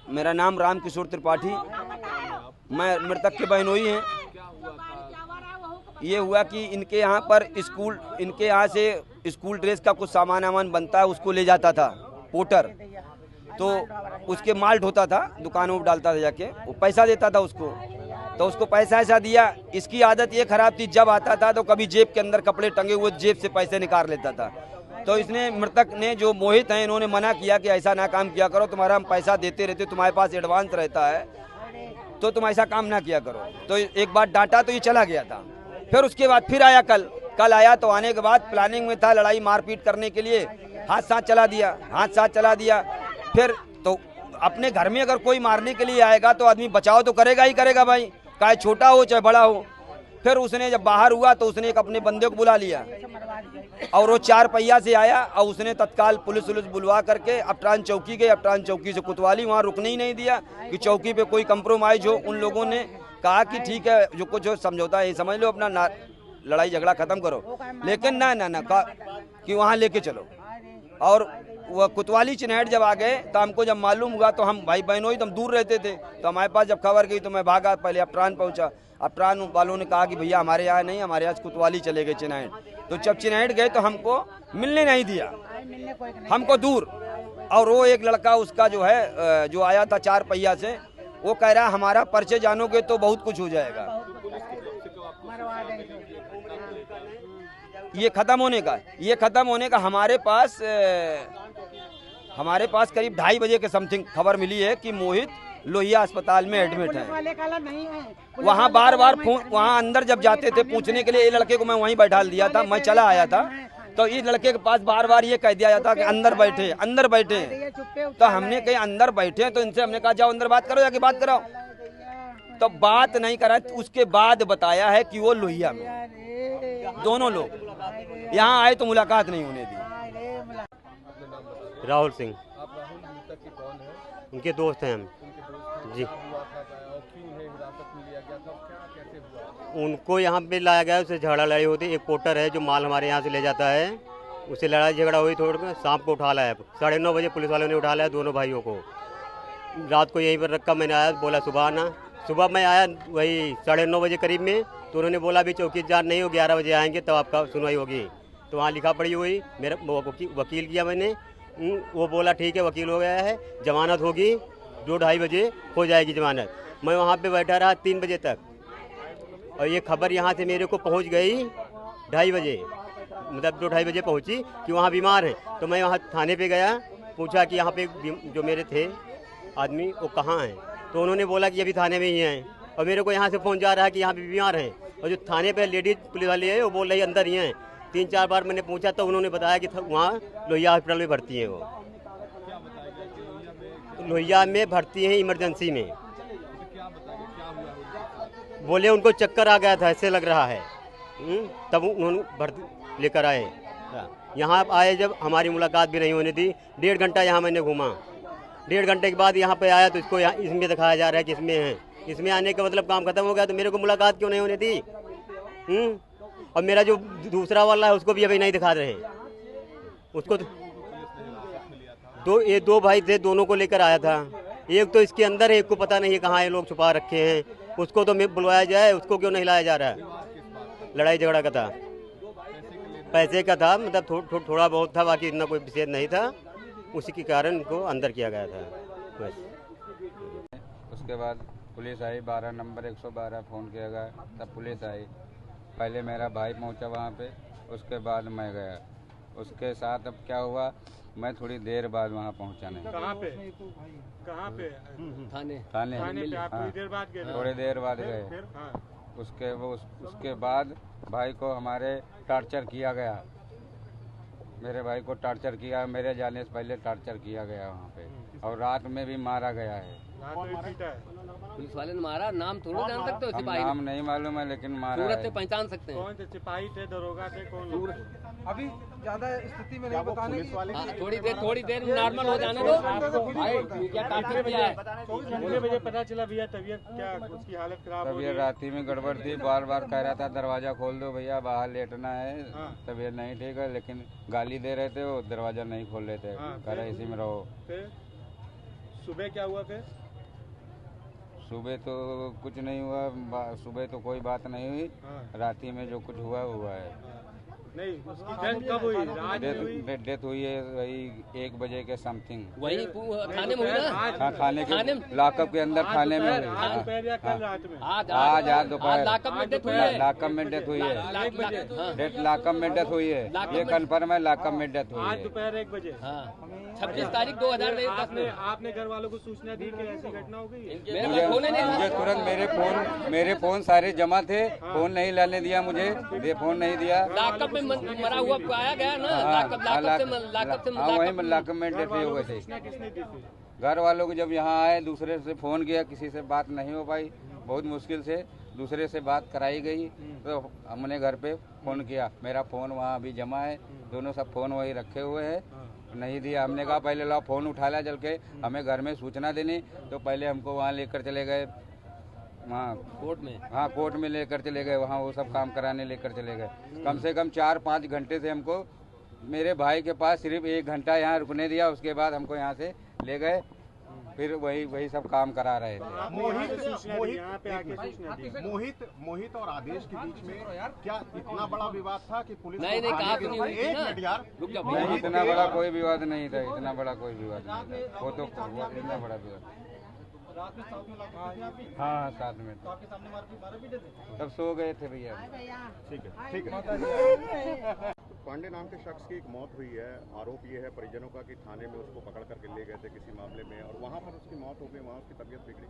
मेरा नाम रामकिशोर त्रिपाठी, मैं मृतक के बहनोई हैं। ये हुआ कि इनके यहाँ पर इनके यहाँ से स्कूल ड्रेस का कुछ सामान बनता है, उसको ले जाता था पोर्टर, तो उसके माल ढोता था, दुकानों में डालता था जाके, वो पैसा देता था उसको, तो उसको पैसा ऐसा दिया। इसकी आदत ये खराब थी, जब आता था तो कभी जेब के अंदर कपड़े टंगे हुए जेब से पैसे निकाल लेता था। तो इसने मृतक ने, जो मोहित हैं, इन्होंने मना किया कि ऐसा ना काम किया करो, तुम्हारा हम पैसा देते रहते, तुम्हारे पास एडवांस रहता है, तो तुम ऐसा काम ना किया करो। तो एक बार डांटा तो ये चला गया था। फिर उसके बाद फिर आया, कल आया, तो आने के बाद प्लानिंग में था लड़ाई मारपीट करने के लिए, हाथ साथ चला दिया। फिर तो अपने घर में अगर कोई मारने के लिए आएगा तो आदमी बचाव तो करेगा ही करेगा भाई, चाहे छोटा हो चाहे बड़ा हो। फिर उसने जब बाहर हुआ तो उसने एक अपने बंदे को बुला लिया और वो 4 पहिया से आया और उसने तत्काल पुलिस बुलवा करके अपट्रान चौकी गए। अपट्रान चौकी से कोतवाली, वहाँ रुकने ही नहीं दिया कि चौकी पे कोई कंप्रोमाइज हो। उन लोगों ने कहा कि ठीक है, जो कुछ जो समझौता है समझ लो, अपना लड़ाई झगड़ा खत्म करो, लेकिन ना कि वहाँ लेके चलो। और वह कोतवाली चिन्हट जब आ गए तो हमको जब मालूम हुआ, तो हम भाई बहनों ही तो हम दूर रहते थे, तो हमारे पास जब खबर गई तो मैं भागा, पहले अपट्रान पहुंचा। अपट्रान वालों ने कहा कि भैया हमारे यहाँ नहीं, हमारे यहाँ कोतवाली चले गए चिन्हट। तो जब चिन्हट गए तो हमको मिलने नहीं दिया, हमको दूर। और वो एक लड़का उसका जो है, जो आया था 4 पहिया से, वो कह रहा हमारा परिचय जानोगे तो बहुत कुछ हो जाएगा। ये खत्म होने का हमारे पास करीब 2:30 बजे के समथिंग खबर मिली है कि मोहित लोहिया अस्पताल में एडमिट है। वहाँ बार वहाँ अंदर जब जाते थे पूछने के लिए, ये लड़के को मैं वहीं बैठा दिया था, मैं चला आया था, तो इस लड़के के पास बार ये कह दिया जाता कि अंदर बैठे। तो हमने कहीं अंदर बैठे, तो इनसे हमने कहा जाओ अंदर बात करो, जाके बात कराओ। तो बात नहीं करा, उसके बाद बताया है कि वो लोहिया में। दोनों लोग यहाँ आए तो मुलाकात नहीं होने दी। राहुल सिंह, उनके दोस्त हैं हम जी। उनको यहाँ पे लाया गया, उससे झगड़ा लड़ाई होती। एक पोर्टर है जो माल हमारे यहाँ से ले जाता है, उससे लड़ाई झगड़ा हुई। थोड़ा शाम को उठा लाया, 9:30 बजे पुलिस वालों ने उठा लाया दोनों भाइयों को। रात को यहीं पर रखा, मैंने आया, बोला सुबह आना। सुबह मैं आया वही 9:30 बजे करीब में, तो उन्होंने बोला अभी चौकीदार नहीं हो, 11 बजे आएंगे तब आपका सुनवाई होगी। तो वहाँ लिखा पड़ी हुई, मेरा वकील किया मैंने, वो बोला ठीक है वकील हो गया है, जमानत होगी 2-2:30 बजे हो जाएगी जमानत। मैं वहाँ पे बैठा रहा 3 बजे तक, और ये खबर यहाँ से मेरे को पहुँच गई 2:30 बजे, मतलब 2-2:30 बजे पहुँची कि वहाँ बीमार है। तो मैं वहाँ थाने पे गया, पूछा कि यहाँ पे जो मेरे थे आदमी वो कहाँ हैं, तो उन्होंने बोला कि अभी थाने में ही हैं। और मेरे को यहाँ से फ़ोन जा रहा है कि यहाँ पे बीमार हैं, और जो थाने पे लेडीज पुलिस वाली है वो बोल रही है अंदर ही हैं। 3-4 बार मैंने पूछा तो उन्होंने बताया कि वहाँ लोहिया हॉस्पिटल में भर्ती हैं। वो लोहिया में भर्ती हैं इमरजेंसी में। बोले उनको चक्कर आ गया था, ऐसे लग रहा है, तब उन्होंने भर्ती लेकर आए। यहाँ आए जब हमारी मुलाकात भी नहीं होने दी, 1.5 घंटा यहाँ मैंने घूमा। 1.5 घंटे के बाद यहाँ पे आया तो इसको इसमें दिखाया जा रहा है कि इसमें है। इसमें आने का मतलब काम खत्म हो गया, तो मेरे को मुलाकात क्यों नहीं होने दी? और मेरा जो दूसरा वाला है उसको भी अभी नहीं दिखा रहे। उसको ये 2 भाई थे, दोनों को लेकर आया था। एक तो इसके अंदर है, एक को पता नहीं है कहाँ ये लोग छुपा रखे हैं। उसको तो बुलवाया जाए, उसको क्यों नहीं लाया जा रहा है? लड़ाई झगड़ा का था, पैसे का था, मतलब थोड़ा बहुत था, बाकी इतना कोई विशेष नहीं था। उसी के कारण उनको अंदर किया गया था बस। उसके बाद पुलिस आई, 12 नंबर 112 फ़ोन किया गया, तब पुलिस आई। पहले मेरा भाई पहुंचा वहां पे, उसके बाद मैं गया। उसके साथ अब क्या हुआ, मैं थोड़ी देर बाद वहां पहुंचा नहीं। कहाँ पे? थाने पे आप थोड़ी देर बाद गए? थोड़ी देर बाद गए। उसके बाद भाई को हमारे टॉर्चर किया गया, मेरे भाई को टॉर्चर किया, मेरे जाने से पहले टॉर्चर किया गया वहाँ पे, और रात में भी मारा गया है। पुलिस वाले ने मारा, नाम थोड़ा जान सकते हो? सिपाही नाम नहीं मालूम है, लेकिन मारा है। से पहचान सकते हैं। कौन थे? सिपाही थे, दरोगा थे, कौन? अभी ज्यादा स्थिति में नहीं बताने की। थोड़ी देर नॉर्मल हो जाने दो भाई। क्या टॉर्चर किया है? कितने बजे पता चला भैया तबीयत क्या, उसकी हालत खराब हो तबीयत राती में गड़बड़ थी, बार बार कह रहा था दरवाजा खोल दो भैया, बाहर लेटना है, तबीयत नहीं ठीक है, लेकिन गाली दे रहे थे, वो दरवाजा नहीं खोल रहे थे, कह रहे इसी में रहो। सुबह क्या हुआ फिर? सुबह तो कुछ नहीं हुआ, सुबह तो कोई बात नहीं हुई। हाँ। राती में जो कुछ हुआ हुआ है। नहीं, उसकी डेथ कब हुई? रात में हुई? डेथ हुई है वही 1 बजे के समथिंग। वही थाने में हुई ना? हाँ, थाने के लॉकअप के अंदर थाने में हुई। आज दोपहर या कल रात में? आज दोपहर लॉकअप में डेथ हुई है। लॉकअप में डेथ हुई है। 1 बजे? डेथ लॉकअप में डेथ हुई है, ये कन्फर्म है, लॉकअप में डेथ हुई आज है। दोपहर 1 बजे? 26 तारीख 2010 आपने में। आपने घर वालों को सूचना दी कि ऐसी घटना हो गई है? मेरे पास फोन ही नहीं था। मुझे तुरंत मेरे फोन सारे जमा थे, फोन नहीं लाने दिया मुझे, फोन नहीं दिया। लॉकअप में मरा हुआ पाया गया ना? लॉकअप से वही लॉकअप में डेथ हो गए थे। सूचना किसने दी थी? घर वालों को जब यहाँ आए, दूसरे से फ़ोन किया, किसी से बात नहीं हो पाई, बहुत मुश्किल से दूसरे से बात कराई गई, तो हमने घर पे फ़ोन किया। मेरा फ़ोन वहाँ अभी जमा है, दोनों सब फ़ोन वही रखे हुए हैं, नहीं दिया। हमने कहा पहले लो फ़ोन उठा लिया, चल के हमें घर में सूचना देनी, तो पहले हमको वहाँ लेकर चले गए, वहाँ कोर्ट में। हाँ, कोर्ट में लेकर चले गए, वहाँ वो सब काम कराने लेकर चले गए। कम से कम 4-5 घंटे से हमको मेरे भाई के पास सिर्फ 1 घंटा यहाँ रुकने दिया, उसके बाद हमको यहाँ से ले गए, फिर वही सब काम करा रहे थे। मोहित और आदेश के बीच में क्या इतना बड़ा विवाद था कि पुलिस नहीं कहा तो नहीं हुई थी ना। यार रुक जा नहीं, इतना बड़ा कोई विवाद नहीं था, इतना बड़ा कोई विवाद नहीं था। वो तो इतना बड़ा विवाद। हाँ, साथ में तब सो गए थे भैया। ठीक है। पांडे नाम के शख्स की एक मौत हुई है। आरोप ये है परिजनों का कि थाने में उसको पकड़ करके ले गए थे किसी मामले में, और वहाँ पर उसकी मौत हो गई, वहाँ उसकी तबीयत बिगड़ी।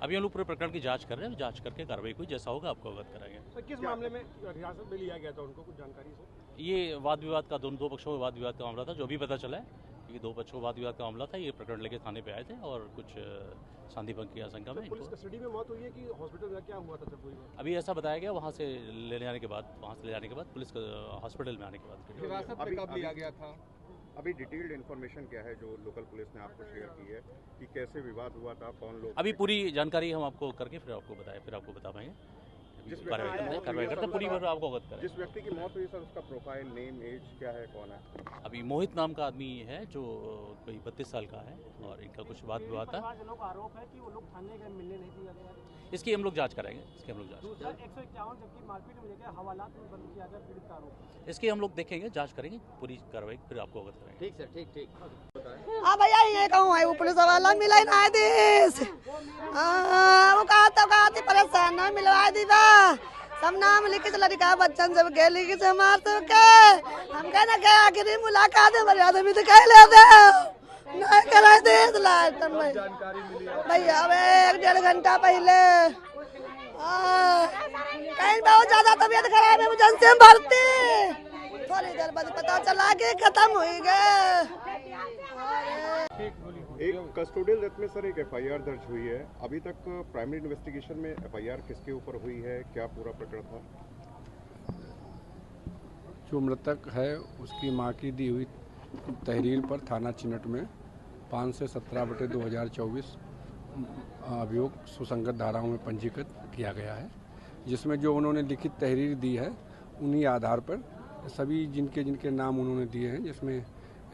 अभी हम लोग पूरे प्रकरण की जांच कर रहे हैं, जांच करके कार्रवाई हुई जैसा होगा आपको अवगत कराएंगे। किस मामले में हिरासत में लिया गया था उनको, कुछ जानकारी है? ये वाद विवाद का दो पक्षों में वाद विवाद का मामला था, जो भी पता चला है कि 2 पक्षों वाद विवाद का मामला था। ये प्रकरण लेके थाने पे आए थे और कुछ शांति भंग की आशंका में पुलिस कस्टडी में मौत हुई है कि हॉस्पिटल में क्या हुआ था जब हुई? अभी ऐसा बताया गया, वहाँ से ले जाने के बाद पुलिस हॉस्पिटल में आने के बाद हिरासत में कब लिया गया था? अभी डिटेल्ड इन्फॉर्मेशन क्या है जो लोकल पुलिस ने आपको शेयर की है कि कैसे विवाद हुआ था, कौन लोग? अभी पूरी जानकारी हम आपको करके फिर आपको बता पाएंगे। कार्रवाई करते पूरी बार आपको अवगत करें। जिस व्यक्ति की मौत हुई सर, उसका प्रोफाइल, नेम, एज क्या है, कौन है? अभी मोहित नाम का आदमी है जो कोई 32 साल का है, और इनका कुछ वाद विवाद था। आरोप है कि वो लोग थाने गए, मिलने नहीं दिया गया। इसकी हम लोग जांच कराएंगे। 151 जबकि मारपीट में लेकर हवालात में बंद किया गया पीड़ित का आरोप। इसकी हम लोग देखेंगे, जांच करेंगे, पूरी कार्रवाई फिर आपको अवगत करेंगे। ठीक सर, ठीक। हाँ भैया, ये कहूँ है वो पुलिस वाला मिला ही ना देश। वो कहा थी परेशान ना मिलवा दी बा, सब नाम लिखे से लड़का बच्चन सब के लिखे से मार तो के हम कहना के आखिरी मुलाकात है मर्यादा भी दिखाई ले दे नहीं करा दे लाटन में भैया। अब 1-1.5 घंटा पहले कहीं बहुत ज्यादा तबीयत खराब है, मुझे से भर्ती, थोड़ी देर बाद पता चला कि खत्म हो गए। एक कस्टोडियल डेथ में सर एक एफआईआर दर्ज हुई है। अभी तक प्राइमरी इन्वेस्टिगेशन में एफआईआर किसके ऊपर हुई है, क्या पूरा प्रकरण था? जो मृतक है उसकी मां की दी हुई तहरीर पर थाना चिनट में 5 से 17/2024 अभियोग सुसंगत धाराओं में पंजीकृत किया गया है, जिसमें जो उन्होंने लिखित तहरीर दी है उन्हीं आधार पर सभी जिनके नाम उन्होंने दिए हैं, जिसमें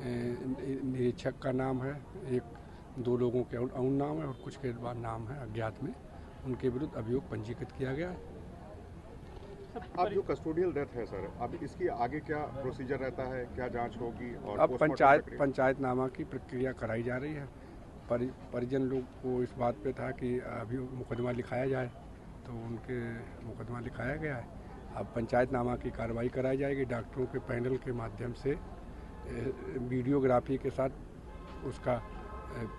निरीक्षक का नाम है, 1-2 लोगों के और नाम है और कुछ के बाद नाम है अज्ञात में, उनके विरुद्ध अभियोग पंजीकृत किया गया है। अब जो कस्टोडियल डेथ है सर, अब इसकी आगे क्या प्रोसीजर रहता है, क्या जांच होगी? और अब पंचायतनामा की प्रक्रिया कराई जा रही है। परिजन लोग को इस बात पे था कि अभी मुकदमा लिखाया जाए, तो उनके मुकदमा लिखाया गया है। अब पंचायतनामा की कार्रवाई कराई जाएगी, डॉक्टरों के पैनल के माध्यम से वीडियोग्राफी के साथ उसका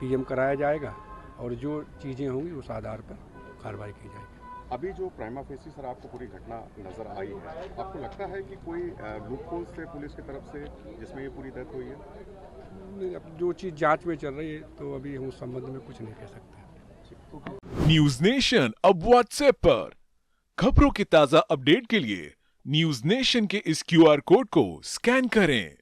पीएम कराया जाएगा, और जो चीज़ें होंगी उस आधार पर कार्रवाई की जाएगी। अभी जो प्राइमा फेसी सर आपको पूरी घटना नजर आई है, आपको लगता है कि कोई लूपहोल से पुलिस की तरफ से जिसमें ये पूरी डेथ हुई है? अब जो चीज़ जांच में चल रही है, तो अभी हम उस संबंध में कुछ नहीं कह सकते। न्यूज नेशन अब व्हाट्सएप पर खबरों की ताजा अपडेट के लिए न्यूज नेशन के इस QR कोड को स्कैन करें